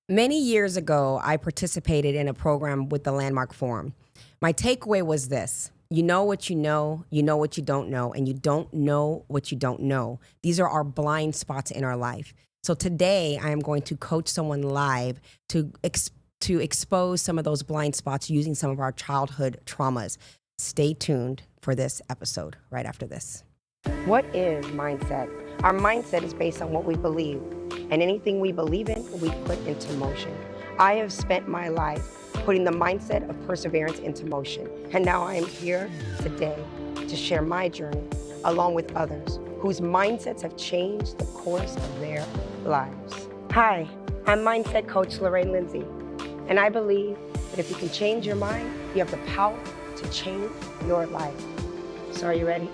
Many years ago, I participated in a program with the Landmark Forum. My takeaway was this: you know what you know what you don't know, and you don't know what you don't know. These are our blind spots in our life. So today, I am going to coach someone live to expose some of those blind spots using some of our childhood traumas. Stay tuned for this episode right after this. What is mindset? Our mindset is based on what we believe, and anything we believe in, we put into motion. I have spent my life putting the mindset of perseverance into motion, and now I am here today to share my journey along with others whose mindsets have changed the course of their lives. Hi, I'm mindset coach Lorraine Lindsey, and I believe that if you can change your mind, you have the power to change your life. So are you ready?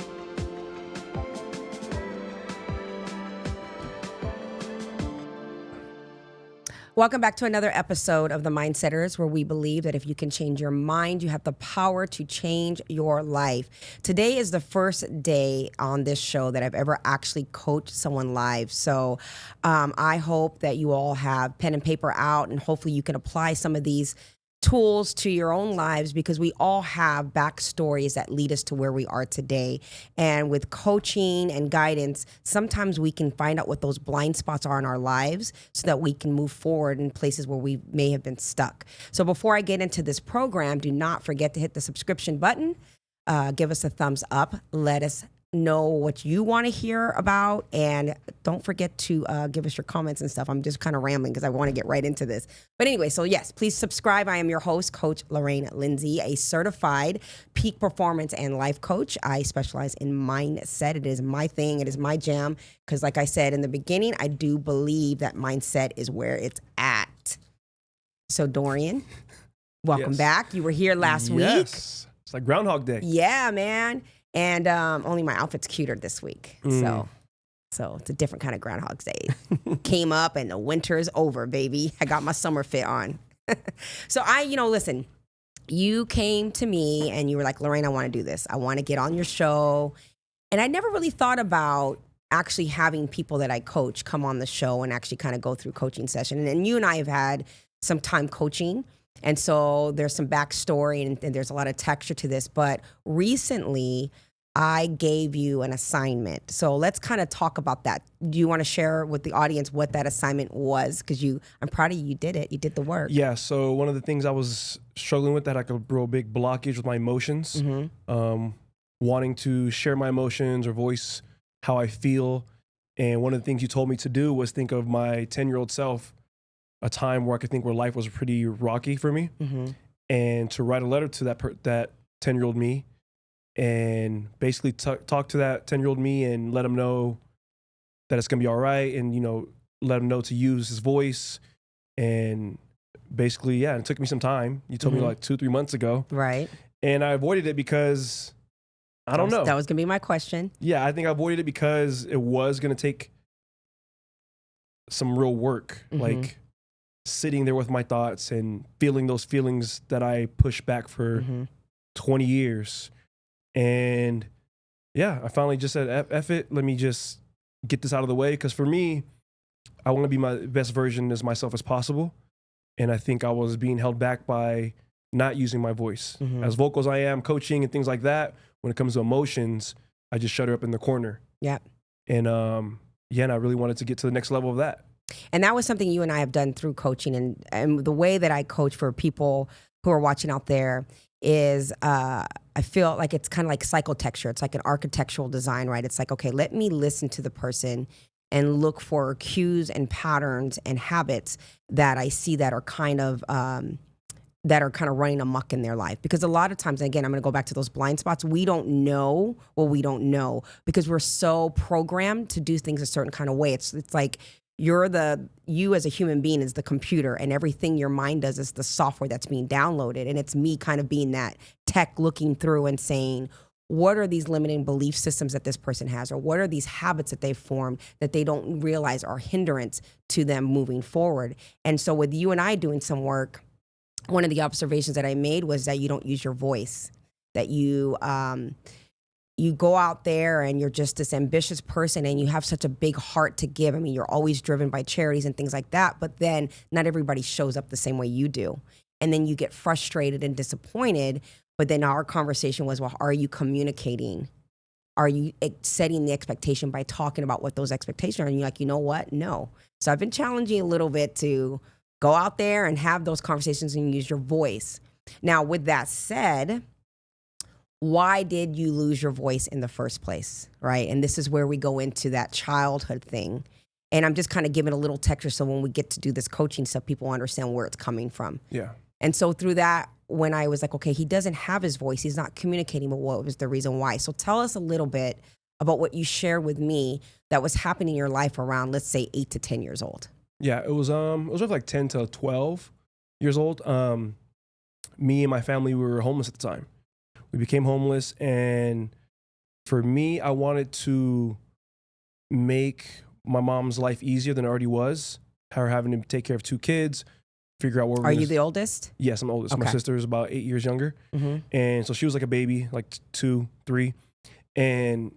Welcome back to another episode of The Mindsetters, where we believe that if you can change your mind, you have the power to change your life. Today is the first day on this show that I've ever actually coached someone live. So I hope that you all have pen and paper out, and hopefully you can apply some of these tools to your own lives, because we all have backstories that lead us to where we are today. And with coaching and guidance, sometimes we can find out what those blind spots are in our lives so that we can move forward in places where we may have been stuck. So before I get into this program, do not forget to hit the subscription button. Give us a thumbs up. Let us know what you want to hear about, and don't forget to give us your comments and stuff. I'm just kind of rambling because I want to get right into this. But anyway, so yes, please subscribe. I am your host, Coach Lorraine Lindsey, a certified peak performance and life coach. I specialize in mindset. It is my thing. It is my jam, because like I said in the beginning, I do believe that mindset is where it's at. So Dorian, welcome back. You were here last week. It's like Groundhog Day. Yeah, man. And only my outfit's cuter this week. So it's a different kind of Groundhog Day. Came up and the winter is over, baby. I got my summer fit on. So listen, you came to me and you were like, Lorraine, I want to do this. I want to get on your show. And I never really thought about actually having people that I coach come on the show and actually kind of go through coaching session. And you and I have had some time coaching. And so there's some backstory and there's a lot of texture to this. But recently, I gave you an assignment. So let's kind of talk about that. Do you want to share with the audience what that assignment was? Because I'm proud of you. You did it. You did the work. Yeah. So one of the things I was struggling with, that like a real big blockage with my emotions, wanting to share my emotions or voice how I feel. And one of the things you told me to do was think of my 10-year-old self, a time where I could think where life was pretty rocky for me, and to write a letter to that 10-year-old me, and basically talk to that 10-year-old me and let him know that it's gonna be all right, and let him know to use his voice. And basically, it took me some time. You told me like 2-3 months ago, right? And I avoided it because I don't know. That was gonna be my question. Yeah, I think I avoided it because it was gonna take some real work, like sitting there with my thoughts and feeling those feelings that I pushed back for 20 years. And I finally just said, F it, let me just get this out of the way. Because for me, I want to be my best version as myself as possible. And I think I was being held back by not using my voice. As vocal as I am, coaching and things like that, when it comes to emotions, I just shut her up in the corner. Yeah. And and I really wanted to get to the next level of that. And that was something you and I have done through coaching. And the way that I coach for people who are watching out there is I feel like it's kind of like psychotexture. It's like an architectural design, right? It's like, okay, let me listen to the person and look for cues and patterns and habits that I see that are kind of running amok in their life. Because a lot of times, and again, I'm going to go back to those blind spots. We don't know what we don't know because we're so programmed to do things a certain kind of way. It's like you as a human being is the computer, and everything your mind does is the software that's being downloaded. And it's me kind of being that tech looking through and saying, what are these limiting belief systems that this person has? Or what are these habits that they've formed that they don't realize are hindrance to them moving forward? And so with you and I doing some work, one of the observations that I made was that you don't use your voice, that you you go out there and you're just this ambitious person and you have such a big heart to give. I mean, you're always driven by charities and things like that, but then not everybody shows up the same way you do. And then you get frustrated and disappointed. But then our conversation was, well, are you communicating? Are you setting the expectation by talking about what those expectations are? And you're like, you know what? No. So I've been challenging you a little bit to go out there and have those conversations and use your voice. Now, with that said, why did you lose your voice in the first place, right? And this is where we go into that childhood thing. And I'm just kind of giving a little texture so when we get to do this coaching stuff, people understand where it's coming from. Yeah. And so through that, when I was like, okay, he doesn't have his voice, he's not communicating, but what was the reason why? So tell us a little bit about what you shared with me that was happening in your life around, let's say, 8 to 10 years old. Yeah, it was roughly like 10 to 12 years old. Me and my family, we were homeless at the time. We became homeless, and for me, I wanted to make my mom's life easier than it already was. Her having to take care of 2 kids, figure out what we're Are you the oldest? Yes, I'm oldest. Okay. My sister is about 8 years younger. Mm-hmm. And so she was like a baby, like 2, 3. And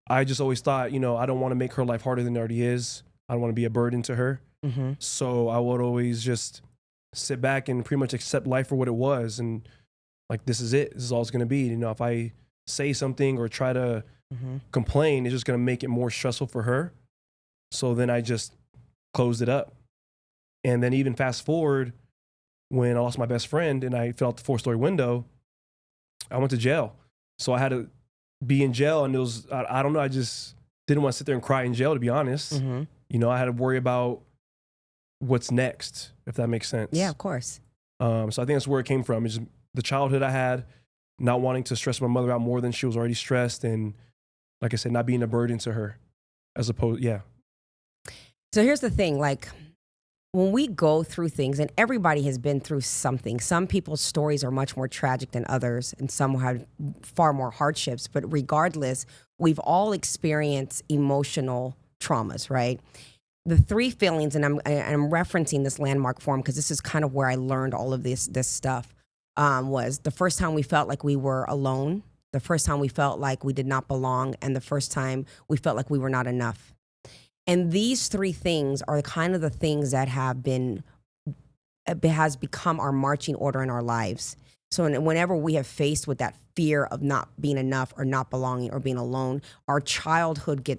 I just always thought, I don't want to make her life harder than it already is. I don't want to be a burden to her. Mm-hmm. So I would always just sit back and pretty much accept life for what it was. And like, this is it. This is all it's going to be. If I say something or try to complain, it's just going to make it more stressful for her. So then I just closed it up. And then even fast forward, when I lost my best friend and I fell out the 4-story window, I went to jail. So I had to be in jail, and it was, I don't know, I just didn't want to sit there and cry in jail, to be honest. Mm-hmm. I had to worry about what's next, if that makes sense. Yeah, of course. So I think that's where it came from. It's just the childhood I had, not wanting to stress my mother out more than she was already stressed. And like I said, not being a burden to her as opposed, yeah. So here's the thing, like, when we go through things, and everybody has been through something, some people's stories are much more tragic than others, and some have far more hardships. But regardless, we've all experienced emotional traumas, right? The 3 feelings, and I'm referencing this landmark form because this is kind of where I learned all of this stuff, was the first time we felt like we were alone, the first time we felt like we did not belong, and the first time we felt like we were not enough. And these 3 things are kind of the things that has become our marching order in our lives. So whenever we have faced with that fear of not being enough or not belonging or being alone, our childhood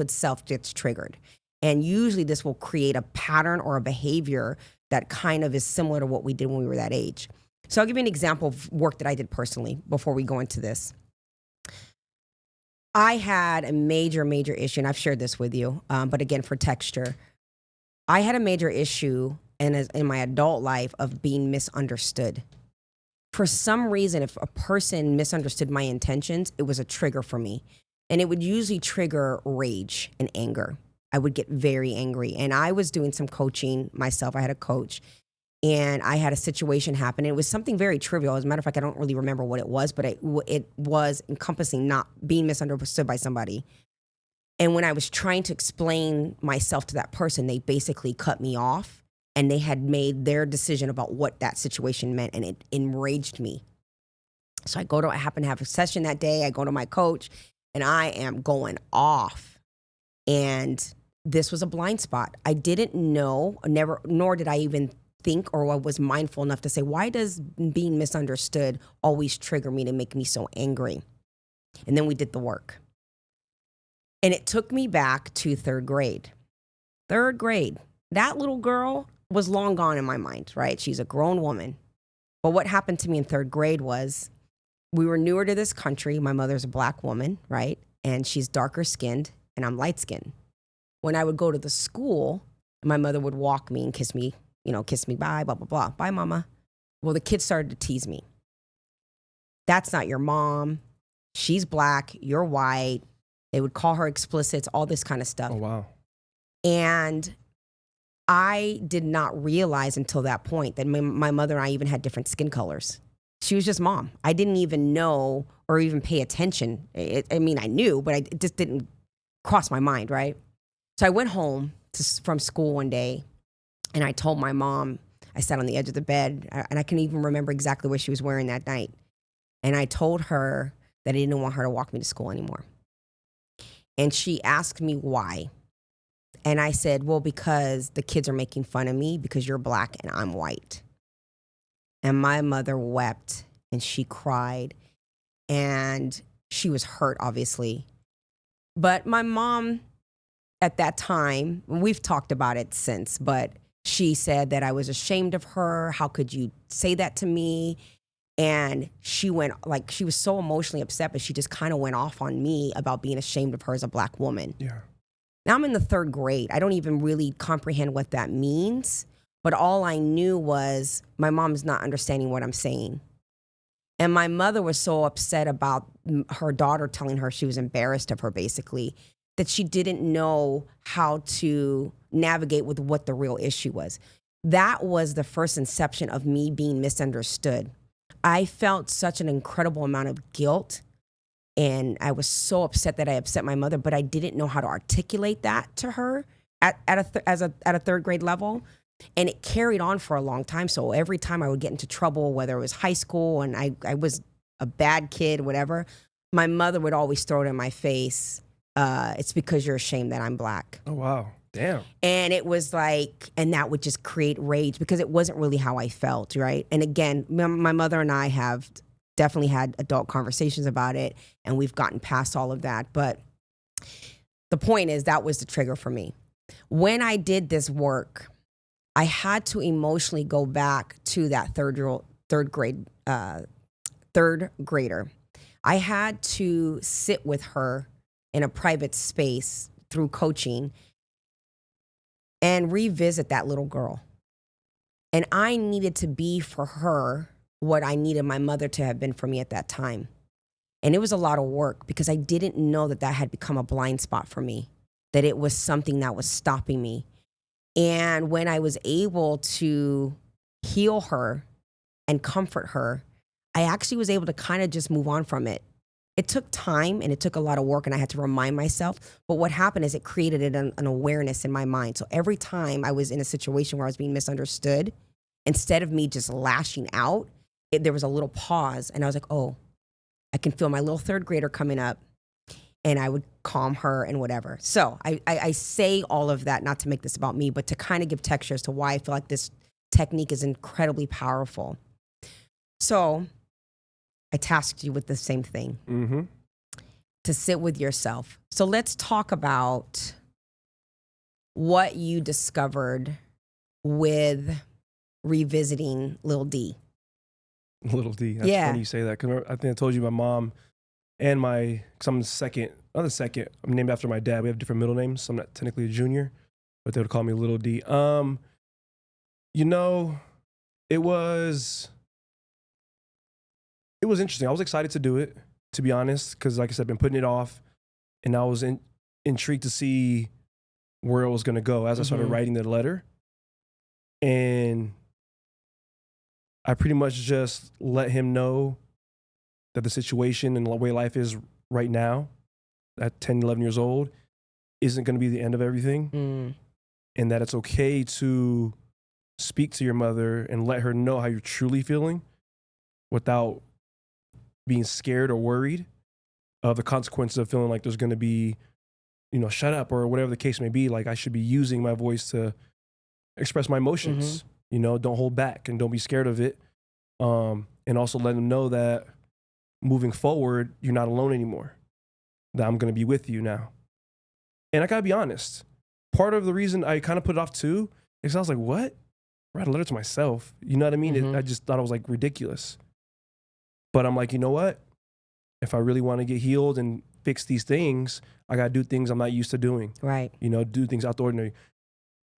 self gets triggered. And usually this will create a pattern or a behavior that kind of is similar to what we did when we were that age. So I'll give you an example of work that I did personally before we go into this. I had a major issue, and I've shared this with you, but again, for texture, I had a major issue in my adult life of being misunderstood. For some reason, if a person misunderstood my intentions, it was a trigger for me. And it would usually trigger rage and anger. I would get very angry. And I was doing some coaching myself. I had a coach. And I had a situation happen. It was something very trivial. As a matter of fact, I don't really remember what it was, but it was encompassing not being misunderstood by somebody. And when I was trying to explain myself to that person, they basically cut me off, and they had made their decision about what that situation meant, and it enraged me. So I happen to have a session that day. I go to my coach, and I am going off. And this was a blind spot. I didn't know, nor did I even think or was mindful enough to say, why does being misunderstood always trigger me to make me so angry? And then we did the work. And it took me back to 3rd grade. 3rd grade. That little girl was long gone in my mind, right? She's a grown woman. But what happened to me in 3rd grade was we were newer to this country. My mother's a Black woman, right? And she's darker skinned and I'm light skinned. When I would go to the school, my mother would walk me and kiss me, kiss me, bye, blah, blah, blah. Bye, mama. Well, the kids started to tease me. That's not your mom. She's Black. You're white. They would call her explicits, all this kind of stuff. Oh, wow. And I did not realize until that point that my mother and I even had different skin colors. She was just mom. I didn't even know or even pay attention. I knew, but it just didn't cross my mind, right? So I went home from school one day, and I told my mom, I sat on the edge of the bed, and I can even remember exactly what she was wearing that night. And I told her, that I didn't want her to walk me to school anymore. And she asked me why. And I said, well, because the kids are making fun of me because you're black and I'm white. And my mother wept and she cried and she was hurt, obviously. But my mom at that time, we've talked about it since, but she said that I was ashamed of her. How could you say that to me? And she went, like, she was so emotionally upset, but she just kind of went off on me about being ashamed of her as a black woman. Yeah. Now I'm in the 3rd grade. I don't even really comprehend what that means. But all I knew was my mom's not understanding what I'm saying. And my mother was so upset about her daughter telling her she was embarrassed of her, basically, that she didn't know how to navigate with what the real issue was. That was the first inception of me being misunderstood. I felt such an incredible amount of guilt. And I was so upset that I upset my mother, but I didn't know how to articulate that to her at a 3rd grade level. And it carried on for a long time. So every time I would get into trouble, whether it was high school and I was a bad kid, whatever, my mother would always throw it in my face. It's because you're ashamed that I'm black. Oh, wow. Damn. And it was like, and that would just create rage because it wasn't really how I felt, right? And again, my mother and I have definitely had adult conversations about it, and we've gotten past all of that. But the point is, that was the trigger for me. When I did this work, I had to emotionally go back to that third grader. I had to sit with her in a private space through coaching and revisit that little girl. And I needed to be for her what I needed my mother to have been for me at that time. And it was a lot of work because I didn't know that had become a blind spot for me, that it was something that was stopping me. And when I was able to heal her and comfort her, I actually was able to kind of just move on from it. It took time and it took a lot of work and I had to remind myself. But what happened is it created an awareness in my mind. So every time I was in a situation where I was being misunderstood, instead of me just lashing out, there was a little pause and I was like, oh, I can feel my little 3rd grader coming up, and I would calm her and whatever. So I say all of that, not to make this about me, but to kind of give texture as to why I feel like this technique is incredibly powerful. So I tasked you with the same thing, to sit with yourself. So let's talk about what you discovered with revisiting Lil D. Little D. That's funny you say that. Because I think I told you my mom and because I'm the second. I'm named after my dad. We have different middle names. So I'm not technically a junior, but they would call me Little D. It was interesting. I was excited to do it, to be honest, because like I said, I've been putting it off, and I was intrigued to see where it was going to go as I started writing the letter. And I pretty much just let him know that the situation and the way life is right now, at 10, 11 years old, isn't going to be the end of everything. And that it's okay to speak to your mother and let her know how you're truly feeling without being scared or worried of the consequences of feeling like there's going to be, shut up or whatever the case may be. Like, I should be using my voice to express my emotions. Don't hold back and don't be scared of it. And also let them know that moving forward, you're not alone anymore, that I'm going to be with you now. And I got to be honest, part of the reason I kind of put it off too is I was like, what? Write a letter to myself. You know what I mean? I just thought it was like ridiculous. But I'm like, you know what? If I really want to get healed and fix these things, I got to do things I'm not used to doing. Right. Do things out the ordinary.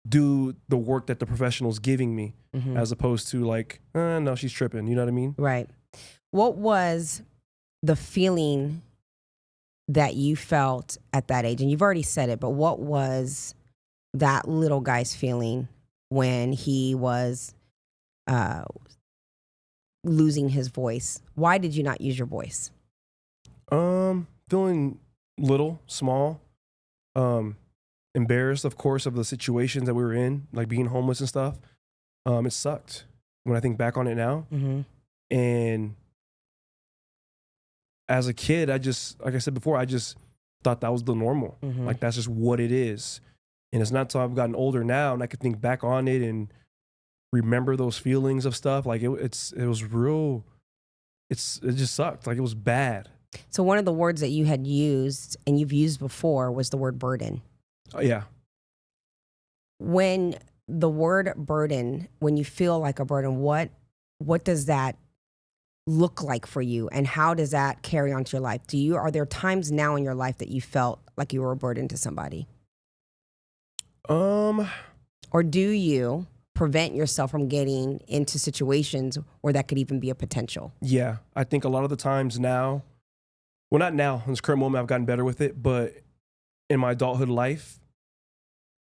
Do the work that the professional's giving me, as opposed to like, no, she's tripping. You know what I mean? Right. What was the feeling that you felt at that age? And you've already said it, but what was that little guy's feeling when he was losing his voice? Why did you not use your voice? Feeling little, small, embarrassed, of course, of the situations that we were in, like being homeless and stuff. It sucked when I think back on it now. And as a kid, like I said before, I just thought that was the normal. Like that's just what it is. And it's not until I've gotten older now and I can think back on it and remember those feelings of stuff. Like it was real. It just sucked. Like it was bad. So one of the words that you had used and you've used before was the word burden. Yeah. When the word burden, when you feel like a burden, what does that look like for you, and how does that carry on to your life? Are there times now in your life that you felt like you were a burden to somebody? Or do you prevent yourself from getting into situations where that could even be a potential? Yeah, I think a lot of the times now, well, not now, in this current moment, I've gotten better with it, but in my adulthood life,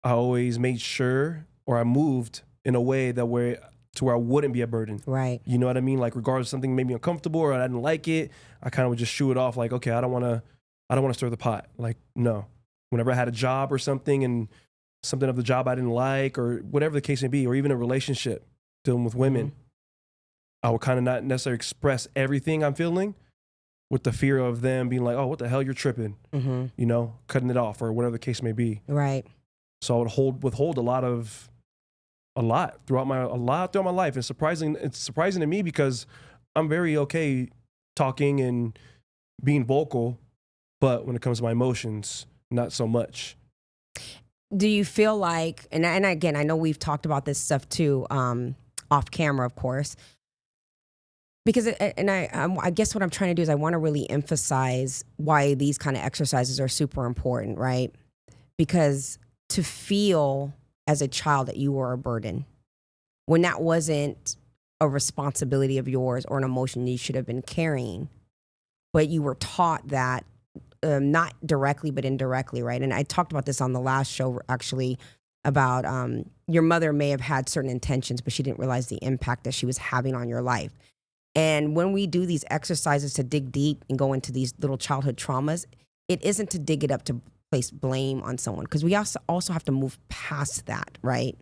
I always made sure, or I moved in a way where I wouldn't be a burden. Right. You know what I mean? Like regardless, something made me uncomfortable or I didn't like it, I kind of would just shoo it off. Like, okay, I don't want to stir the pot. Like, no. Whenever I had a job or something and something of the job I didn't like, or whatever the case may be, or even a relationship dealing with women, I would kind of not necessarily express everything I'm feeling with the fear of them being like, oh, what the hell, you're tripping, you know, cutting it off or whatever the case may be. Right. So I would withhold a lot throughout my life. It's surprising to me because I'm very okay talking and being vocal, but when it comes to my emotions, not so much. Do you feel like, and again, I know we've talked about this stuff too, off camera, of course, because I guess what I'm trying to do is I want to really emphasize why these kind of exercises are super important, right? Because to feel as a child that you were a burden, when that wasn't a responsibility of yours or an emotion you should have been carrying, but you were taught that, not directly, but indirectly, right? And I talked about this on the last show, actually, about your mother may have had certain intentions, but she didn't realize the impact that she was having on your life. And when we do these exercises to dig deep and go into these little childhood traumas, it isn't to dig it up to place blame on someone, because we also have to move past that, right?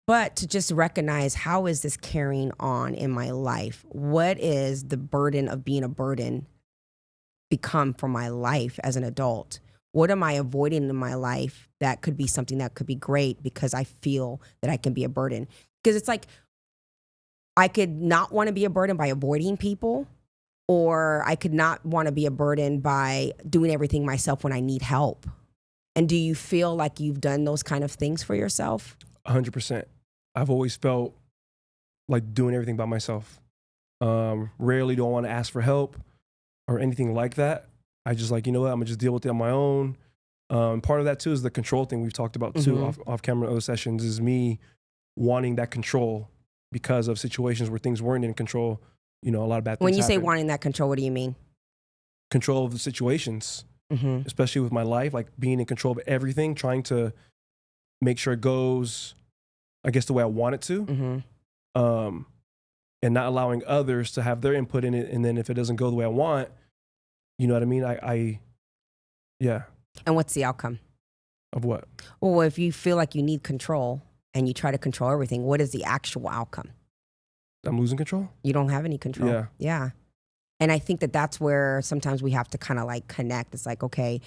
But to just recognize, how is this carrying on in my life? What is the burden of being a burden become for my life as an adult? What am I avoiding in my life that could be something that could be great because I feel that I can be a burden? Because it's like, I could not want to be a burden by avoiding people, or I could not want to be a burden by doing everything myself when I need help. And do you feel like you've done those kind of things for yourself? 100%. I've always felt like doing everything by myself. Rarely do I want to ask for help or anything like that. I just like, you know what, I'm gonna just deal with it on my own. Part of that too is the control thing we've talked about too, off camera, other sessions, is me wanting that control because of situations where things weren't in control. You know, a lot of bad things When you say happen. wanting that control, what do you mean? Control of the situations, especially with my life, like being in control of everything, trying to make sure it goes, I guess, the way I want it to, and not allowing others to have their input in it. And then if it doesn't go the way I want, you know what I mean? Yeah. And what's the outcome? Of what? Well, if you feel like you need control and you try to control everything, what is the actual outcome? I'm losing control? You don't have any control. Yeah. Yeah. And I think that that's where sometimes we have to kind of like connect. It's like, okay,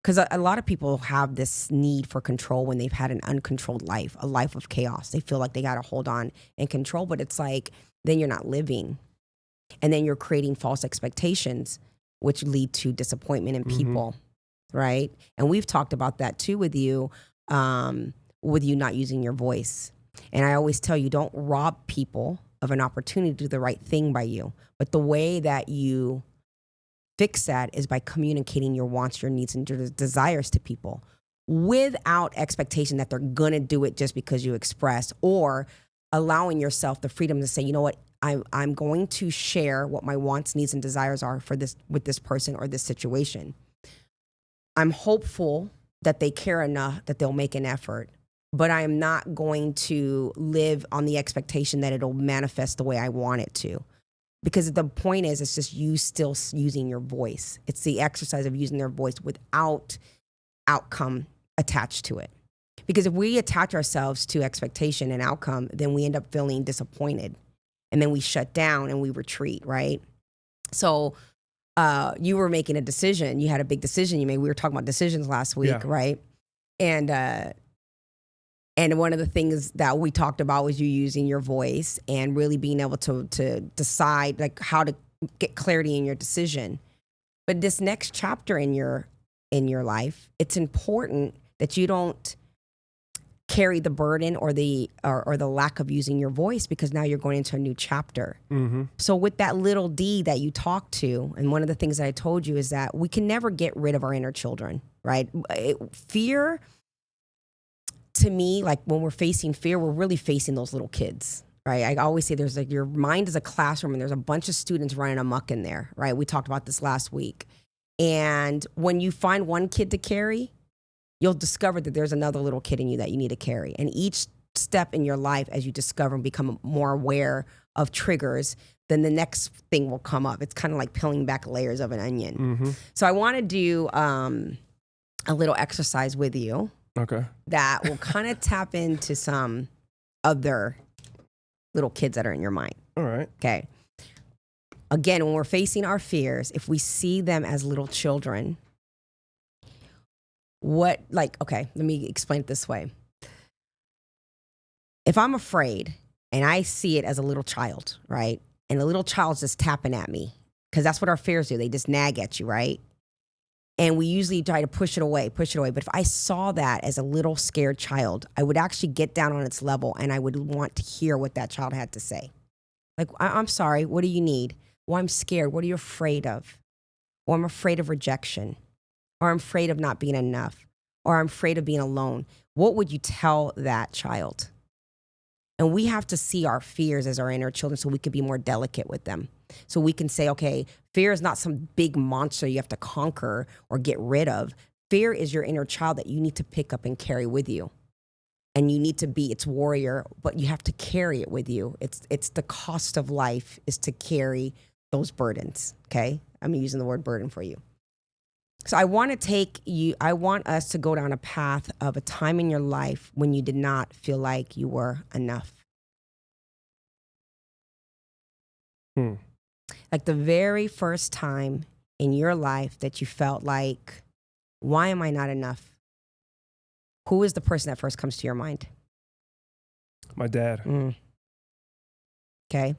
because a lot of people have this need for control when they've had an uncontrolled life, a life of chaos. They feel like they got to hold on and control, but it's like, then you're not living. And then you're creating false expectations, which lead to disappointment in people, right? And we've talked about that too with you not using your voice. And I always tell you, don't rob people of an opportunity to do the right thing by you. But the way that you fix that is by communicating your wants, your needs, and your desires to people without expectation that they're going to do it just because you express, or allowing yourself the freedom to say, you know what, I'm going to share what my wants, needs, and desires are for this, with this person or this situation. I'm hopeful that they care enough that they'll make an effort, but I am not going to live on the expectation that it'll manifest the way I want it to. Because the point is, it's just you still using your voice. It's the exercise of using their voice without outcome attached to it. Because if we attach ourselves to expectation and outcome, then we end up feeling disappointed. And then we shut down and we retreat, right? So you were making a decision. You had a big decision you made. We were talking about decisions last week, Yeah. right? And one of the things that we talked about was you using your voice and really being able to decide like how to get clarity in your decision. But this next chapter in your life, it's important that you don't carry the burden or the lack of using your voice, because now you're going into a new chapter. Mm-hmm. So with that little D that you talked to, and one of the things that I told you is that we can never get rid of our inner children, right? Fear, to me, like when we're facing fear, we're really facing those little kids, right? I always say there's like your mind is a classroom and there's a bunch of students running amok in there, right? We talked about this last week. And when you find one kid to carry, you'll discover that there's another little kid in you that you need to carry. And each step in your life, as you discover and become more aware of triggers, then the next thing will come up. It's kind of like peeling back layers of an onion. Mm-hmm. So I want to do a little exercise with you. Okay. That will kind of tap into some other little kids that are in your mind. All right. Okay. Again, when we're facing our fears, if we see them as little children, okay, let me explain it this way. If I'm afraid and I see it as a little child, right? And the little child's just tapping at me, because that's what our fears do. They just nag at you, right? And we usually try to push it away. But if I saw that as a little scared child, I would actually get down on its level and I would want to hear what that child had to say. Like, I'm sorry, what do you need? Well, I'm scared. What are you afraid of? Well, I'm afraid of rejection. Or I'm afraid of not being enough. Or I'm afraid of being alone. What would you tell that child? And we have to see our fears as our inner children so we can be more delicate with them. So we can say, okay, fear is not some big monster you have to conquer or get rid of. Fear is your inner child that you need to pick up and carry with you. And you need to be its warrior, but you have to carry it with you. It's the cost of life is to carry those burdens, okay? I'm using the word burden for you. So I want us to go down a path of a time in your life when you did not feel like you were enough. Like the very first time in your life that you felt like, why am I not enough? Who is the person that first comes to your mind? My dad. Okay.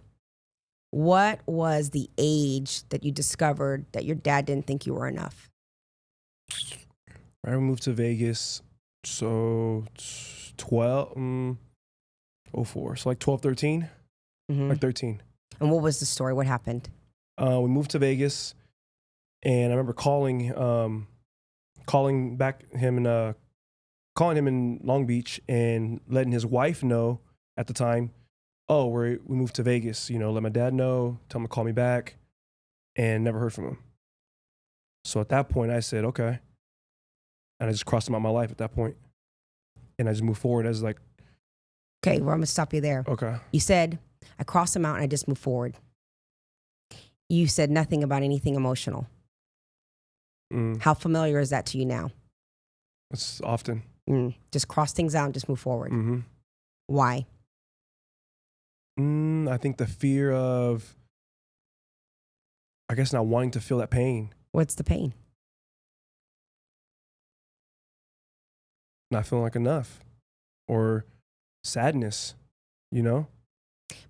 What was the age that you discovered that your dad didn't think you were enough? I moved to Vegas, so 04, so like 12, 13, like 13. And what was the story? What happened? We moved to Vegas, and I remember calling him in Long Beach and letting his wife know at the time, oh, we moved to Vegas, let my dad know, tell him to call me back, and never heard from him. So at that point I said, okay. And I just crossed him out of my life at that point. And I just moved forward as like. Okay, well, I'm gonna stop you there. Okay. You said, I crossed him out and I just moved forward. You said nothing about anything emotional. How familiar is that to you now? It's often. Just cross things out and just move forward. Mm-hmm. Why? I think the fear of, I guess, not wanting to feel that pain. What's the pain? Not feeling like enough, or sadness,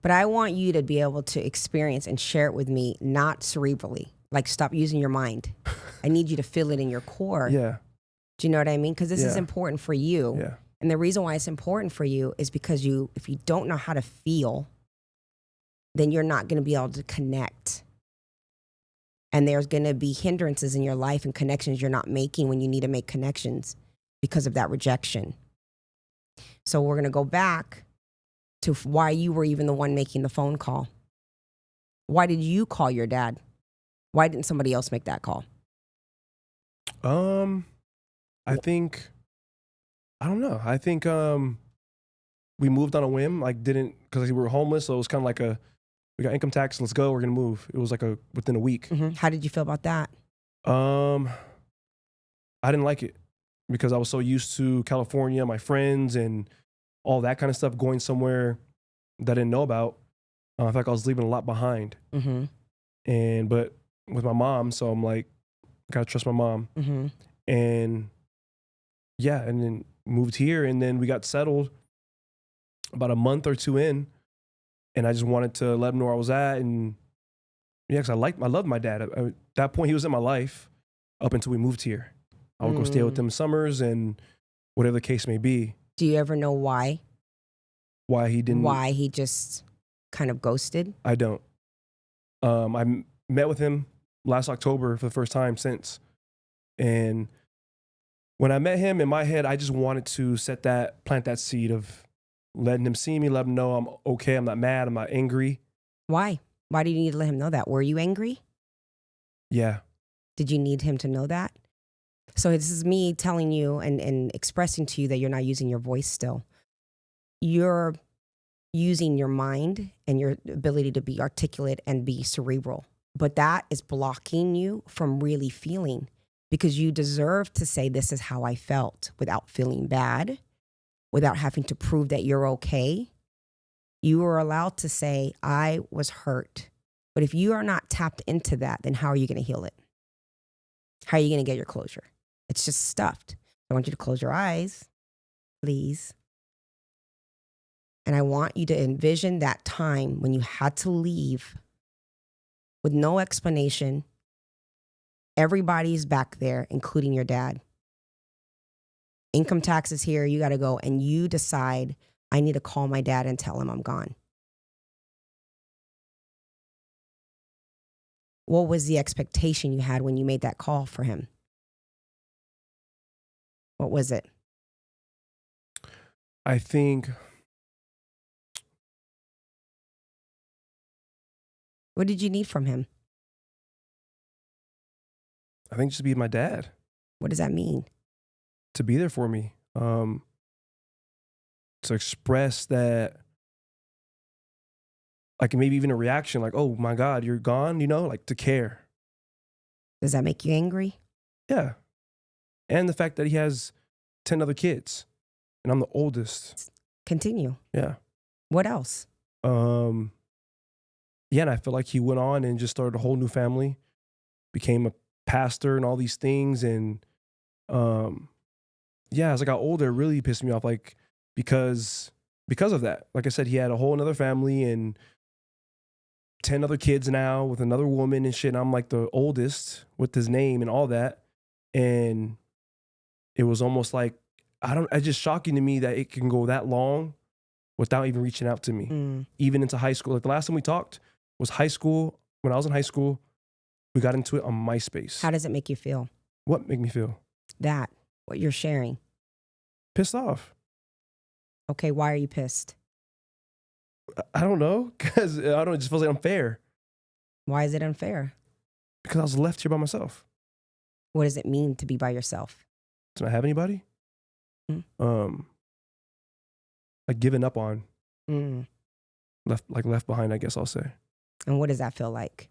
But I want you to be able to experience and share it with me, not cerebrally. Like, stop using your mind. I need you to feel it in your core. Yeah. Do you know what I mean? Because this is important for you. Yeah. And the reason why it's important for you is because if you don't know how to feel, then you're not going to be able to connect. And there's going to be hindrances in your life and connections you're not making when you need to make connections because of that rejection. So we're going to go back to why you were even the one making the phone call. Why did you call your dad? Why didn't somebody else make that call? I think, I don't know. I think we moved on a whim, because we were homeless, so it was kind of like we got income tax, let's go, we're going to move. It was like within a week. Mm-hmm. How did you feel about that? I didn't like it because I was so used to California, my friends, and all that kind of stuff, going somewhere that I didn't know about. I felt like I was leaving a lot behind. Mm-hmm. But with my mom, so I'm like, gotta trust my mom. Mm-hmm. And yeah, and then moved here, and then we got settled about a month or two in, and I just wanted to let him know where I was at, and yeah, because I loved my dad. At that point, he was in my life up until we moved here. I would go stay with him summers and whatever the case may be. Do you ever know why? Why he didn't? Why he just kind of ghosted? I don't. Met with him last October for the first time since, and when I met him, in my head, I just wanted to plant that seed of letting him see me, let him know I'm okay, I'm not mad, I'm not angry. Why? Why do you need to let him know that? Were you angry? Yeah. Did you need him to know that? So this is me telling you and expressing to you that you're not using your voice still. You're using your mind and your ability to be articulate and be cerebral. But that is blocking you from really feeling, because you deserve to say, this is how I felt, without feeling bad, without having to prove that you're okay. You are allowed to say, I was hurt. But if you are not tapped into that, then how are you going to heal it? How are you going to get your closure? It's just stuffed. I want you to close your eyes, please. And I want you to envision that time when you had to leave with no explanation. Everybody's back there, including your dad. Income tax is here. You got to go. And you decide, I need to call my dad and tell him I'm gone. What was the expectation you had when you made that call for him? What was it? I think, What did you need from him? just to be my dad, What does that mean? to be there for me, to express that, like maybe even a reaction, like, oh my God, you're gone, like to care. Does that make you angry? Yeah. And the fact that he has 10 other kids and I'm the oldest. Continue. Yeah. What else? Yeah, and I feel like he went on and just started a whole new family, became a pastor and all these things. And yeah, as I got older, it really pissed me off, like, because of that. Like I said, he had a whole another family and 10 other kids now with another woman and shit. And I'm like the oldest with his name and all that. And it was almost like, it's just shocking to me that it can go that long without even reaching out to me, even into high school. Like the last time we talked was high school. When I was in high school, we got into it on MySpace. How does it make you feel? What made me feel? That, what you're sharing. Pissed off. Okay, why are you pissed? I don't know, because it just feels like unfair. Why is it unfair? Because I was left here by myself. What does it mean to be by yourself? To not have anybody? Like given up on. Left behind, I guess I'll say. And what does that feel like?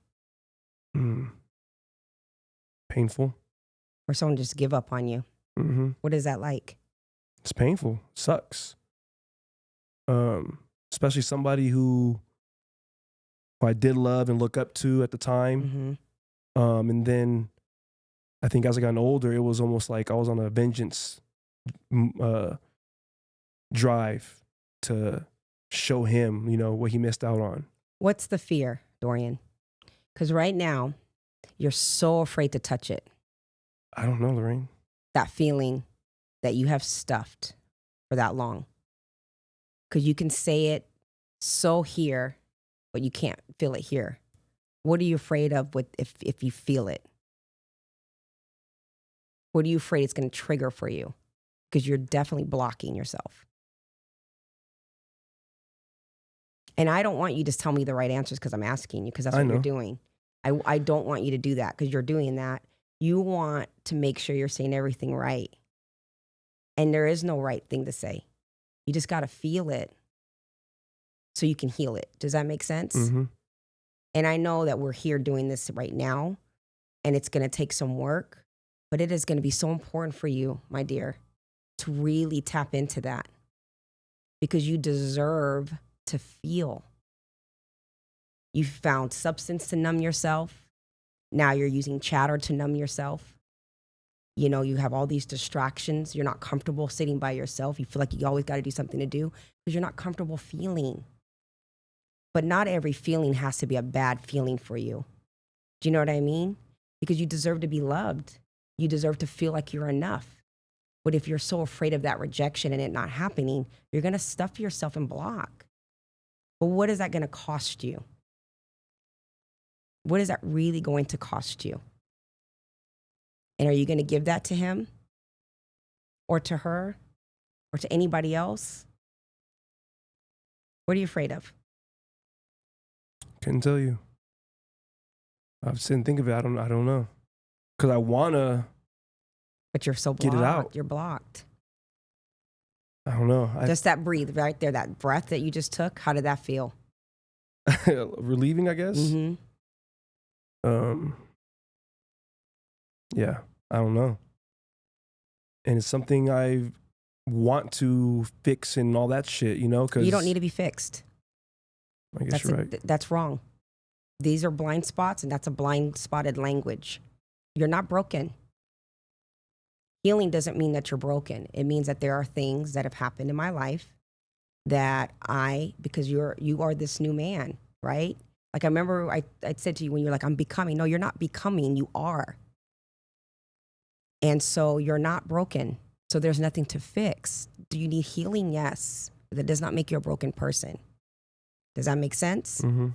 Painful. Or someone just give up on you? What is that like? It's painful. Sucks. Especially somebody who I did love and look up to at the time. And then I think as I got older, it was almost like I was on a vengeance drive to show him, what he missed out on. What's the fear, Dorian? Because right now, you're so afraid to touch it. I don't know, Lorraine. That feeling that you have stuffed for that long. Because you can say it so here, but you can't feel it here. What are you afraid of if you feel it? What are you afraid it's going to trigger for you? Because you're definitely blocking yourself. And I don't want you to tell me the right answers because I'm asking you, because that's what you're doing. I don't want you to do that because you're doing that. You want to make sure you're saying everything right. And there is no right thing to say. You just got to feel it so you can heal it. Does that make sense? And I know that we're here doing this right now, and it's going to take some work, but it is going to be so important for you, my dear, to really tap into that, because you deserve to feel. You found substance to numb yourself. Now you're using chatter to numb yourself. You know, you have all these distractions. You're not comfortable sitting by yourself. You feel like you always got to do something to do because you're not comfortable feeling. But not every feeling has to be a bad feeling for you. Do you know what I mean? Because you deserve to be loved. You deserve to feel like you're enough. But if you're so afraid of that rejection and it not happening, you're going to stuff yourself and block. But what is that going to cost you? What is that really going to cost you? And are you going to give that to him or to her or to anybody else? What are you afraid of? Couldn't tell you. I've sitting and think of it. I don't know. Because I want to. But you're so blocked. Get it out. You're blocked. I don't know. Just that breathe right there, that breath that you just took. How did that feel? Relieving, I guess. Mm-hmm. Yeah, I don't know. And it's something I want to fix and all that shit, you know? Cause you don't need to be fixed. I guess you're right. That's wrong. These are blind spots, and that's a blind spotted language. You're not broken. Healing doesn't mean that you're broken. It means that there are things that have happened in my life that because you are this new man, right? Like I remember I said to you when you're like, I'm becoming. No, you're not becoming, you are. And so you're not broken. So there's nothing to fix. Do you need healing? Yes. That does not make you a broken person. Does that make sense? Mm-hmm.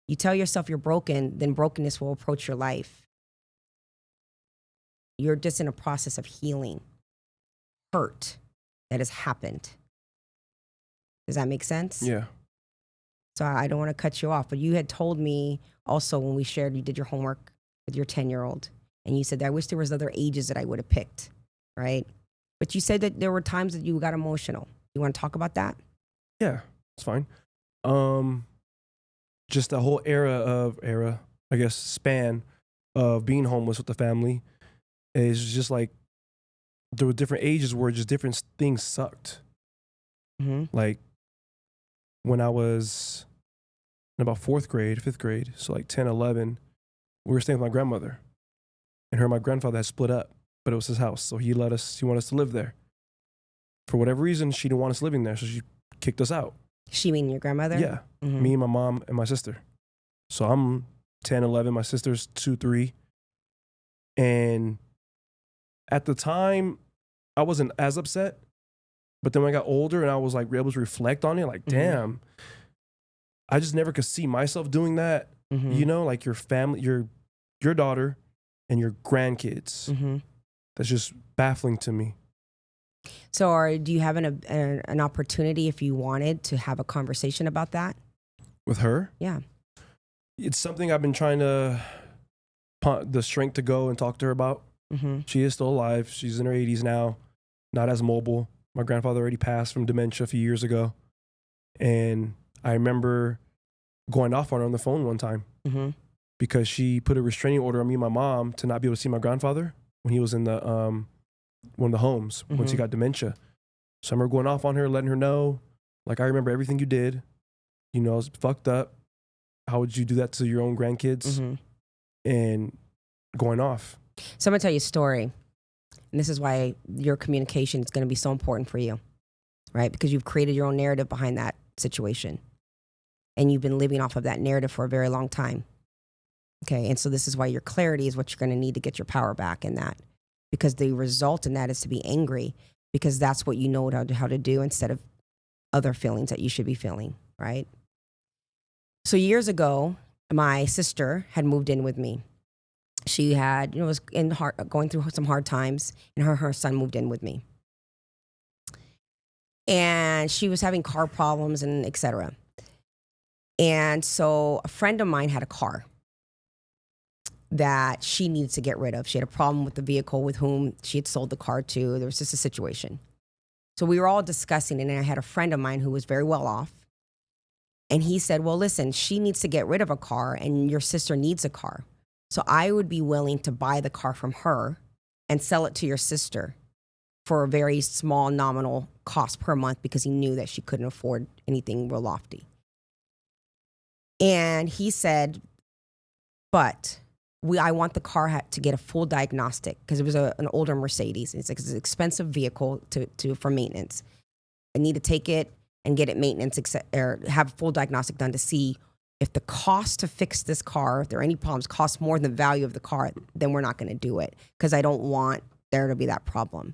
You tell yourself you're broken, then brokenness will approach your life. You're just in a process of healing hurt that has happened. Does that make sense? Yeah. So I don't want to cut you off, but you had told me also when we shared, you did your homework with your 10-year-old, and you said, I wish there was other ages that I would have picked, right? But you said that there were times that you got emotional. You want to talk about that? Yeah, it's fine. Just the whole span of being homeless with the family is just like, there were different ages where just different things sucked. Mm-hmm. Like when I was in about 4th grade, 5th grade, so like 10, 11, we were staying with my grandmother, and her and my grandfather had split up, but it was his house. So he wanted us to live there. For whatever reason, she didn't want us living there. So she kicked us out. She mean your grandmother? Yeah. Mm-hmm. Me, my mom, and my sister. So I'm 10, 11. My sister's 2, 3. And at the time, I wasn't as upset. But then when I got older and I was like able to reflect on it, like, damn, I just never could see myself doing that. Mm-hmm. You know, like your family, your daughter and your grandkids. Mm-hmm. That's just baffling to me. So do you have an opportunity if you wanted to have a conversation about that? With her? Yeah. It's something I've been trying to the strength to go and talk to her about. Mm-hmm. She is still alive. She's in her 80s now, not as mobile. My grandfather already passed from dementia a few years ago. And I remember going off on her on the phone one time because she put a restraining order on me and my mom to not be able to see my grandfather when he was in the one of the homes once he got dementia. So I remember going off on her, letting her know, like, I remember everything you did. You know, it's fucked up. How would you do that to your own grandkids? And going off. So I'm going to tell you a story. And this is why your communication is going to be so important for you, right? Because you've created your own narrative behind that situation. And you've been living off of that narrative for a very long time. Okay. And so this is why your clarity is what you're going to need to get your power back in that. Because the result in that is to be angry, because that's what you know how to do instead of other feelings that you should be feeling, right? So years ago, my sister had moved in with me. She had, was going through some hard times, and her son moved in with me. And she was having car problems and et cetera. And so a friend of mine had a car that she needed to get rid of. She had a problem with the vehicle with whom she had sold the car to. There was just a situation. So we were all discussing it, and I had a friend of mine who was very well off. And he said, well, listen, she needs to get rid of a car, and your sister needs a car. So I would be willing to buy the car from her and sell it to your sister for a very small nominal cost per month, because he knew that she couldn't afford anything real lofty. And he said, but I want the car to get a full diagnostic because it was an older Mercedes. It's like an expensive vehicle for maintenance. I need to take it and get it maintenance or have a full diagnostic done to see if the cost to fix this car, if there are any problems, costs more than the value of the car, then we're not going to do it because I don't want there to be that problem.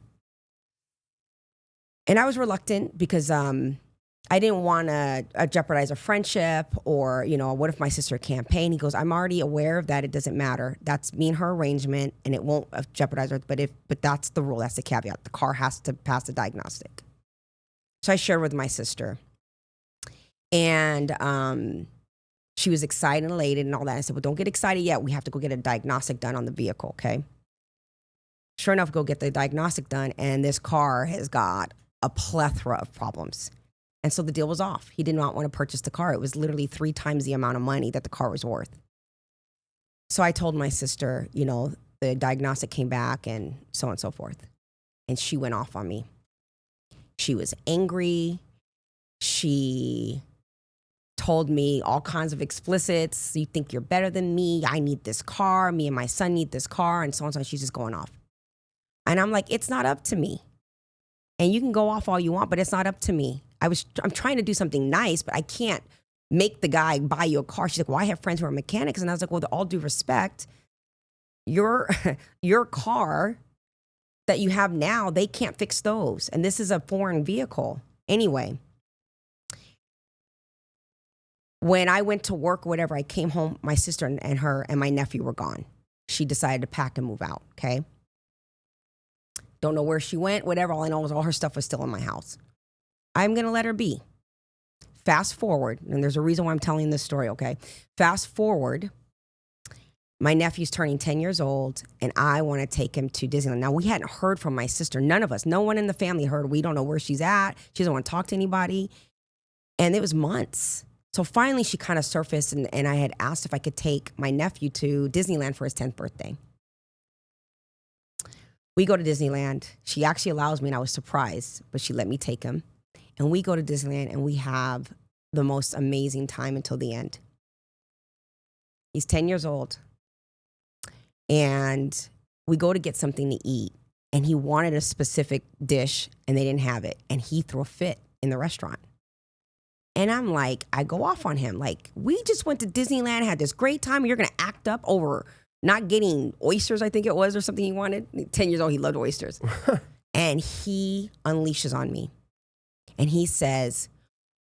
And I was reluctant because I didn't want to jeopardize a friendship or, what if my sister can't pay? And he goes, I'm already aware of that. It doesn't matter. That's me and her arrangement and it won't jeopardize her. But that's the rule. That's the caveat. The car has to pass the diagnostic. So I shared with my sister and she was excited and elated and all that. I said, well, don't get excited yet. We have to go get a diagnostic done on the vehicle. Okay. Sure enough, go get the diagnostic done. And this car has got a plethora of problems. And so the deal was off. He did not want to purchase the car. It was literally 3 times the amount of money that the car was worth. So I told my sister, the diagnostic came back and so on and so forth. And she went off on me. She was angry. She told me all kinds of explicits. You think you're better than me. I need this car. Me and my son need this car. And so on and so on. She's just going off. And I'm like, it's not up to me. And you can go off all you want, but it's not up to me. I'm trying to do something nice, but I can't make the guy buy you a car. She's like, well, I have friends who are mechanics. And I was like, well, with all due respect, your car that you have now, they can't fix those. And this is a foreign vehicle. Anyway, when I went to work, whatever, I came home, my sister and her and my nephew were gone. She decided to pack and move out, okay? Don't know where she went, whatever. All I know is all her stuff was still in my house. I'm going to let her be. Fast forward, and there's a reason why I'm telling this story, okay? Fast forward, my nephew's turning 10 years old, and I want to take him to Disneyland. Now, we hadn't heard from my sister. None of us, no one in the family heard. We don't know where she's at. She doesn't want to talk to anybody. And it was months. So finally, she kind of surfaced, and I had asked if I could take my nephew to Disneyland for his 10th birthday. We go to Disneyland. She actually allows me, and I was surprised, but she let me take him. And we go to Disneyland, and we have the most amazing time until the end. He's 10 years old. And we go to get something to eat. And he wanted a specific dish, and they didn't have it. And he threw a fit in the restaurant. And I'm like, I go off on him. Like, we just went to Disneyland, had this great time. And you're going to act up over not getting oysters, I think it was, or something he wanted. 10 years old, he loved oysters. And he unleashes on me. And he says,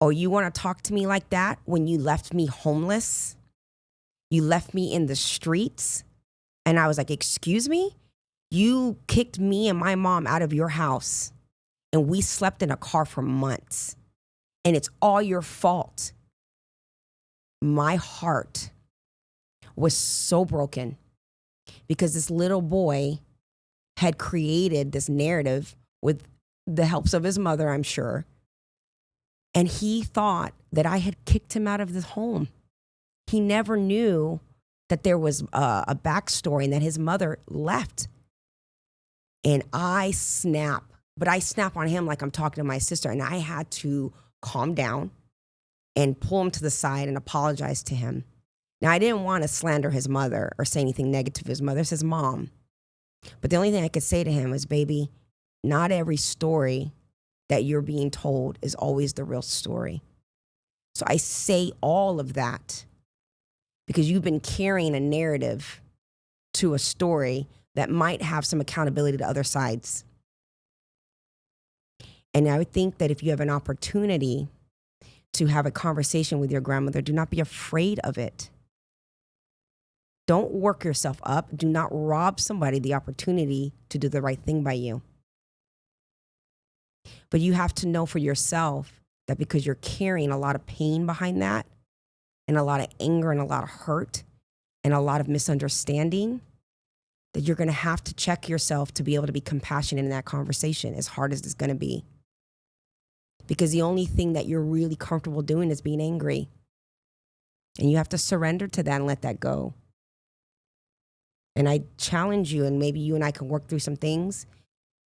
oh, you want to talk to me like that when you left me homeless? You left me in the streets? And I was like, excuse me? You kicked me and my mom out of your house. And we slept in a car for months. And it's all your fault. My heart was so broken because this little boy had created this narrative with the helps of his mother, I'm sure. And he thought that I had kicked him out of the home. He never knew that there was a backstory and that his mother left. And I snap, but I snap on him like I'm talking to my sister. And I had to calm down and pull him to the side and apologize to him. Now, I didn't want to slander his mother or say anything negative to his mother. It's his mom. But the only thing I could say to him was, baby, not every story that you're being told is always the real story. So I say all of that because you've been carrying a narrative to a story that might have some accountability to other sides. And I would think that if you have an opportunity to have a conversation with your grandmother, do not be afraid of it. Don't work yourself up. Do not rob somebody the opportunity to do the right thing by you. But you have to know for yourself that because you're carrying a lot of pain behind that and a lot of anger and a lot of hurt and a lot of misunderstanding, that you're going to have to check yourself to be able to be compassionate in that conversation, as hard as it's going to be. Because the only thing that you're really comfortable doing is being angry. And you have to surrender to that and let that go. And I challenge you, and maybe you and I can work through some things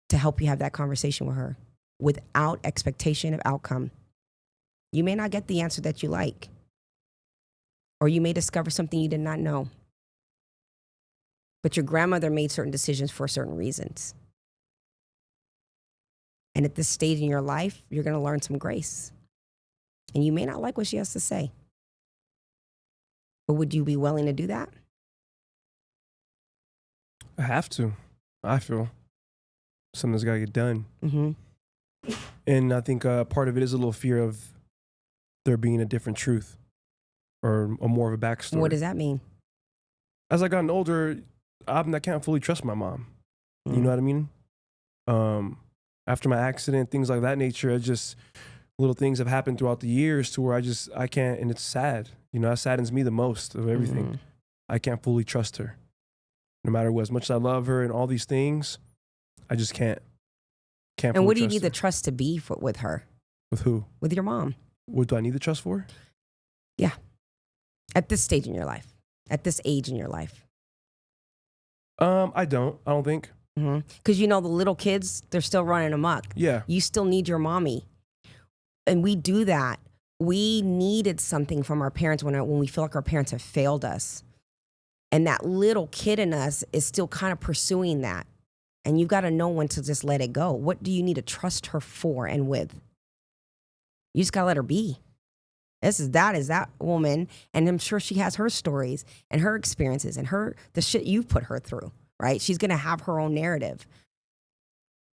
to help you have that conversation with her without expectation of outcome. You may not get the answer that you like, or you may discover something you did not know. But your grandmother made certain decisions for certain reasons. And at this stage in your life, you're going to learn some grace. And you may not like what she has to say. But would you be willing to do that? I have to. I feel something's got to get done. Mm-hmm. And I think part of it is a little fear of there being a different truth or a more of a backstory. What does that mean? As I gotten older, I can't fully trust my mom. Mm. You know what I mean? After my accident, things like that nature, little things have happened throughout the years to where I can't, and it's sad. You know, that saddens me the most of everything. Mm-hmm. I can't fully trust her. No matter what, as much as I love her and all these things, I just can't. And what do you need the trust to be with her? With who? With your mom. What do I need the trust for? Yeah. At this stage in your life. At this age in your life. I don't think. Because the little kids, they're still running amok. Yeah. You still need your mommy. And we do that. We needed something from our parents when we feel like our parents have failed us. And that little kid in us is still kind of pursuing that. And you've got to know when to just let it go. What do you need to trust her for and with? You just got to let her be. That is that woman. And I'm sure she has her stories and her experiences and the shit you've put her through, right? She's going to have her own narrative.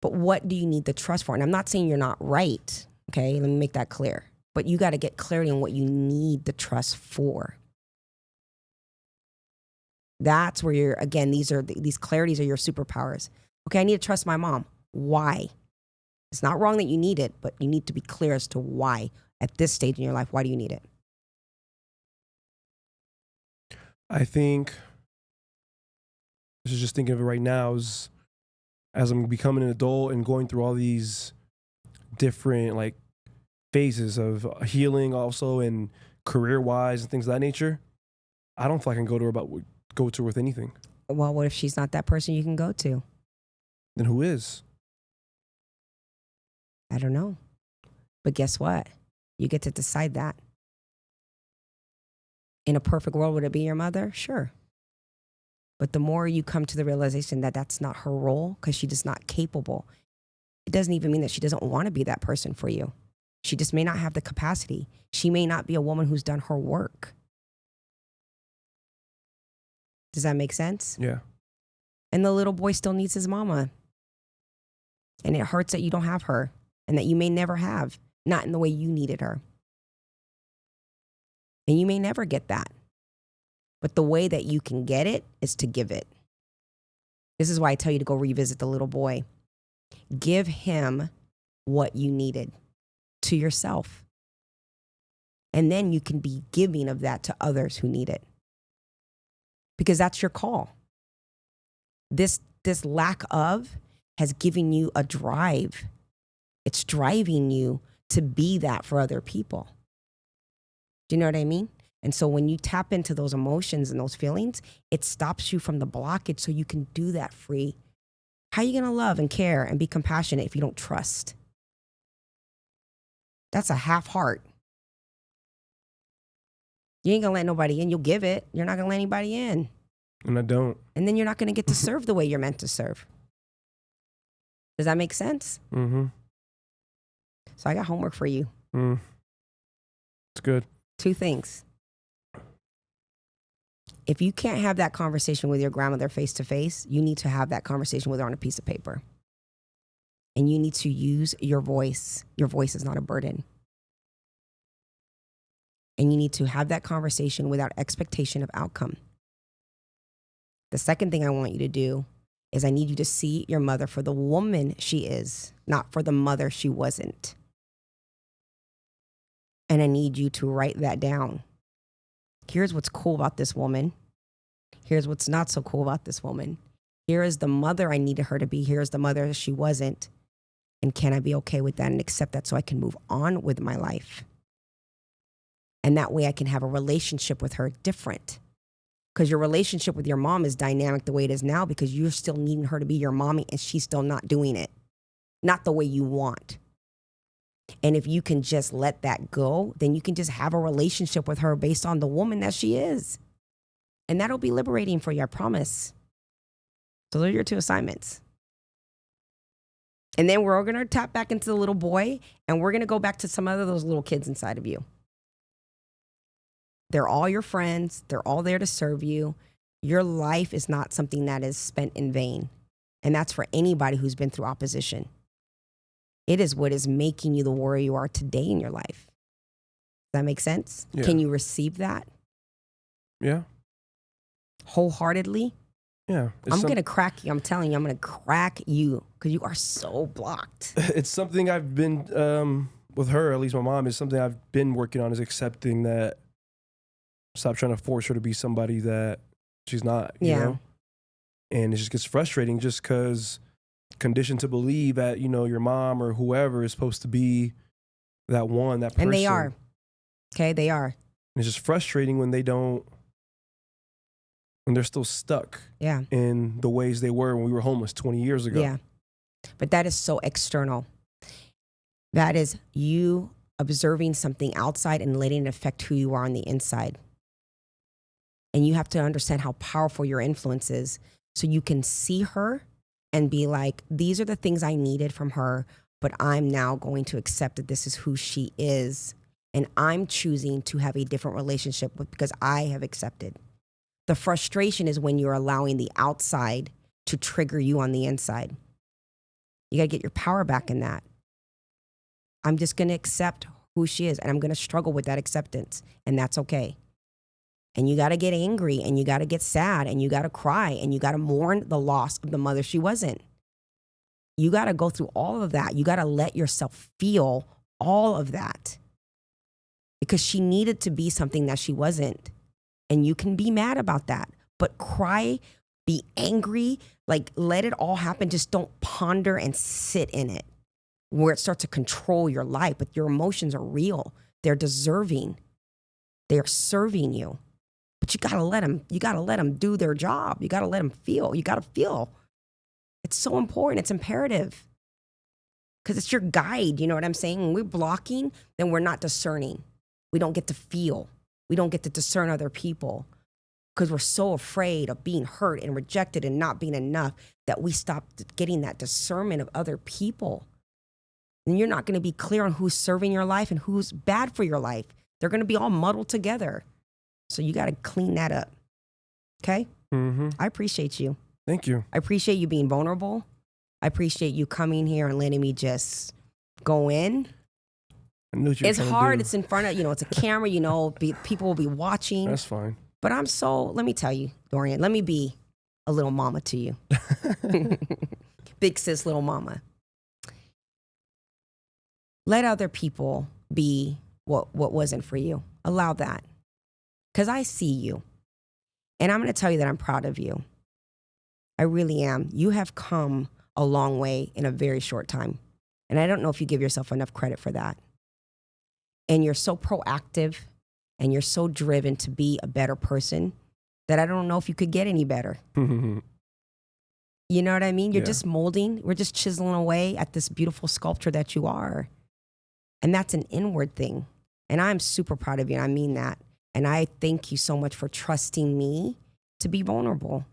But what do you need the trust for? And I'm not saying you're not right. Okay, let me make that clear. But you got to get clarity on what you need the trust for. That's where these clarities are your superpowers. Okay, I need to trust my mom. Why? It's not wrong that you need it, but you need to be clear as to why. At this stage in your life, why do you need it? I think, just thinking of it right now, as I'm becoming an adult and going through all these different phases of healing also and career-wise and things of that nature, I don't feel like I can go to her with anything. Well, what if she's not that person you can go to? Then who is? I don't know. But guess what? You get to decide that. In a perfect world, would it be your mother? Sure. But the more you come to the realization that that's not her role because she's just not capable, it doesn't even mean that she doesn't want to be that person for you. She just may not have the capacity. She may not be a woman who's done her work. Does that make sense? Yeah. And the little boy still needs his mama. And it hurts that you don't have her and that you may never have, not in the way you needed her. And you may never get that. But the way that you can get it is to give it. This is why I tell you to go revisit the little boy. Give him what you needed to yourself. And then you can be giving of that to others who need it. Because that's your call. This lack of has given you a drive. It's driving you to be that for other people. Do you know what I mean? And so when you tap into those emotions and those feelings, it stops you from the blockage so you can do that free. How are you going to love and care and be compassionate if you don't trust? That's a half heart. You ain't going to let nobody in. You'll give it. You're not going to let anybody in. And I don't. And then you're not going to get to serve the way you're meant to serve. Does that make sense? Mm-hmm. So I got homework for you. It's good. 2 things. If you can't have that conversation with your grandmother face to face, you need to have that conversation with her on a piece of paper. And you need to use your voice. Your voice is not a burden. And you need to have that conversation without expectation of outcome. The second thing I want you to do is I need you to see your mother for the woman she is, not for the mother she wasn't. And I need you to write that down. Here's what's cool about this woman. Here's what's not so cool about this woman. Here is the mother I needed her to be. Here's the mother she wasn't. And can I be okay with that and accept that so I can move on with my life? And that way I can have a relationship with her different. Because your relationship with your mom is dynamic the way it is now because you're still needing her to be your mommy and she's still not doing it. Not the way you want. And if you can just let that go, then you can just have a relationship with her based on the woman that she is. And that'll be liberating for you, I promise. So those are your 2 assignments. And then we're going to tap back into the little boy, and we're going to go back to some other of those little kids inside of you. They're all your friends. They're all there to serve you. Your life is not something that is spent in vain. And that's for anybody who's been through opposition. It is what is making you the warrior you are today in your life. Does that make sense? Yeah. Can you receive that? Yeah. Wholeheartedly? Yeah. I'm going to crack you. I'm telling you, I'm going to crack you because you are so blocked. It's something I've been, with her, at least my mom, is something I've been working on, is accepting that, stop trying to force her to be somebody that she's not, you know? And it just gets frustrating just because conditioned to believe that, you know, your mom or whoever is supposed to be that one, that person. And they are. Okay, they are. And it's just frustrating when they don't, when they're still stuck in the ways they were when we were homeless 20 years ago. Yeah. But that is so external. That is you observing something outside and letting it affect who you are on the inside. And you have to understand how powerful your influence is so you can see her and be like, these are the things I needed from her, but I'm now going to accept that this is who she is. And I'm choosing to have a different relationship with because I have accepted. The frustration is when you're allowing the outside to trigger you on the inside. You got to get your power back in that. I'm just going to accept who she is, and I'm going to struggle with that acceptance, and that's okay. And you got to get angry, and you got to get sad, and you got to cry, and you got to mourn the loss of the mother she wasn't. You got to go through all of that. You got to let yourself feel all of that because she needed to be something that she wasn't. And you can be mad about that, but cry, be angry, like let it all happen. Just don't ponder and sit in it where it starts to control your life. But your emotions are real. They're deserving. They're serving you. But you gotta let them do their job. You gotta let them feel. You gotta feel. It's so important. It's imperative. Because it's your guide. You know what I'm saying? When we're blocking, then we're not discerning. We don't get to feel. We don't get to discern other people because we're so afraid of being hurt and rejected and not being enough that we stop getting that discernment of other people. And you're not going to be clear on who's serving your life and who's bad for your life. They're going to be all muddled together. So you got to clean that up. Okay? Mm-hmm. I appreciate you. Thank you. I appreciate you being vulnerable. I appreciate you coming here and letting me just go in. It's hard. It's in front of, it's a camera, people will be watching. That's fine. But let me tell you, Dorian, let me be a little mama to you. Big sis, little mama. Let other people be what wasn't for you. Allow that. Because I see you. And I'm going to tell you that I'm proud of you. I really am. You have come a long way in a very short time. And I don't know if you give yourself enough credit for that. And you're so proactive and you're so driven to be a better person that I don't know if you could get any better. You know what I mean? You're just molding. We're just chiseling away at this beautiful sculpture that you are. And that's an inward thing. And I'm super proud of you. And I mean that. And I thank you so much for trusting me to be vulnerable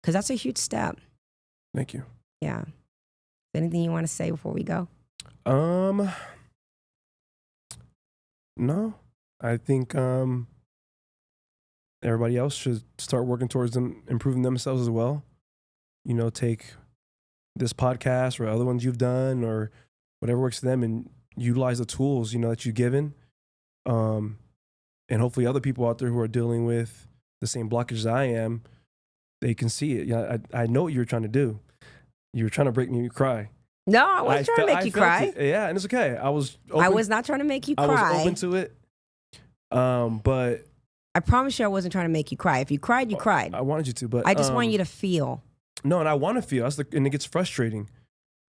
because that's a huge step. Thank you. Yeah. Anything you want to say before we go? No, I think everybody else should start working towards them improving themselves as well. Take this podcast or other ones you've done or whatever works for them and utilize the tools, that you've given. And hopefully other people out there who are dealing with the same blockages I am, they can see it. I know what you were trying to do. You were trying to break me cry. No, I wasn't trying to make you cry. Yeah, and it's okay. I was not trying to make you cry. I was open to it. But I promise you I wasn't trying to make you cry. If you cried, you cried. I wanted you to, but I just want you to feel. No, and I want to feel. And it gets frustrating.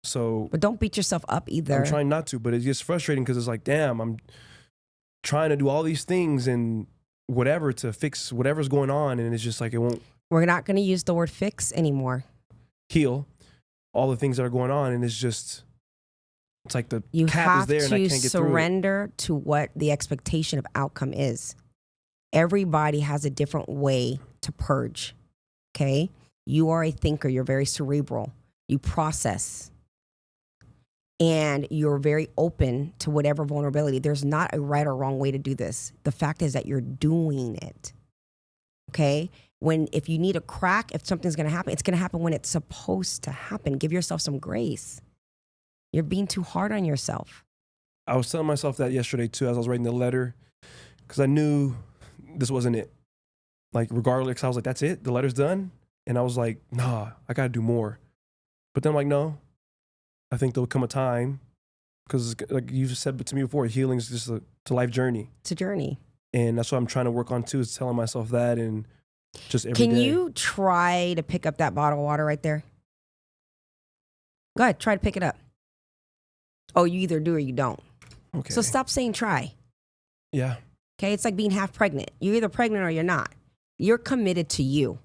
So But don't beat yourself up either. I'm trying not to, but it gets frustrating because it's like, damn, I'm trying to do all these things and whatever to fix whatever's going on, and it's just like it won't. We're not going to use the word fix anymore. Heal all the things that are going on, and it's like the cap is there and I can't get through it. You have to surrender to what the expectation of outcome is. Everybody has a different way to purge, okay? You are a thinker. You're very cerebral. You process. And you're very open to whatever vulnerability. There's not a right or wrong way to do this. The fact is that you're doing it. Okay? If you need a crack, if something's going to happen, it's going to happen when it's supposed to happen. Give yourself some grace. You're being too hard on yourself. I was telling myself that yesterday too, as I was writing the letter, because I knew this wasn't it. Like, regardless, I was like, that's it? The letter's done? And I was like, nah, I got to do more. But then I'm like, no, I think there'll come a time, because like you've said to me before, healing is just a life journey. It's a journey. And that's what I'm trying to work on too, is telling myself that, and just every day. Can you try to pick up that bottle of water right there? Go ahead, try to pick it up. Oh, you either do or you don't. Okay. So stop saying try. Yeah. Okay, it's like being half pregnant. You're either pregnant or you're not. You're committed to you.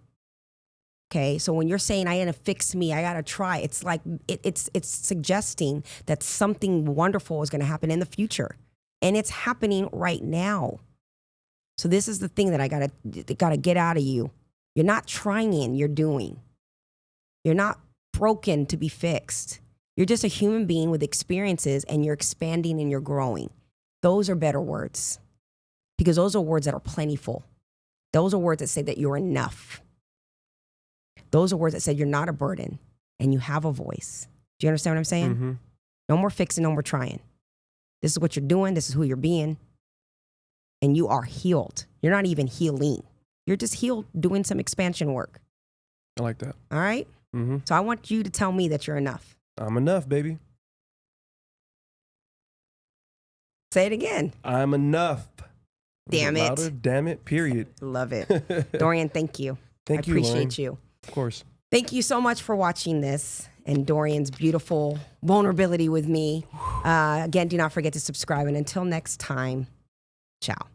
Okay, so when you're saying I gotta fix me, I gotta try, it's like it's suggesting that something wonderful is gonna happen in the future, and it's happening right now. So this is the thing that I gotta get out of you. You're not trying, you're doing. You're not broken to be fixed. You're just a human being with experiences, and you're expanding and you're growing. Those are better words, because those are words that are plentiful. Those are words that say that you're enough. Those are words that say you're not a burden and you have a voice. Do you understand what I'm saying? Mm-hmm. No more fixing, no more trying. This is what you're doing. This is who you're being. And you are healed. You're not even healing. You're just healed, doing some expansion work. I like that. All right? Mm-hmm. So I want you to tell me that you're enough. I'm enough, baby. Say it again. I'm enough. Damn it. Louder, damn it, period. Love it. Dorian, thank you. Thank you, I appreciate Lorraine. you. Of course. Thank you so much for watching this and Dorian's beautiful vulnerability with me. Again, do not forget to subscribe. And until next time, ciao.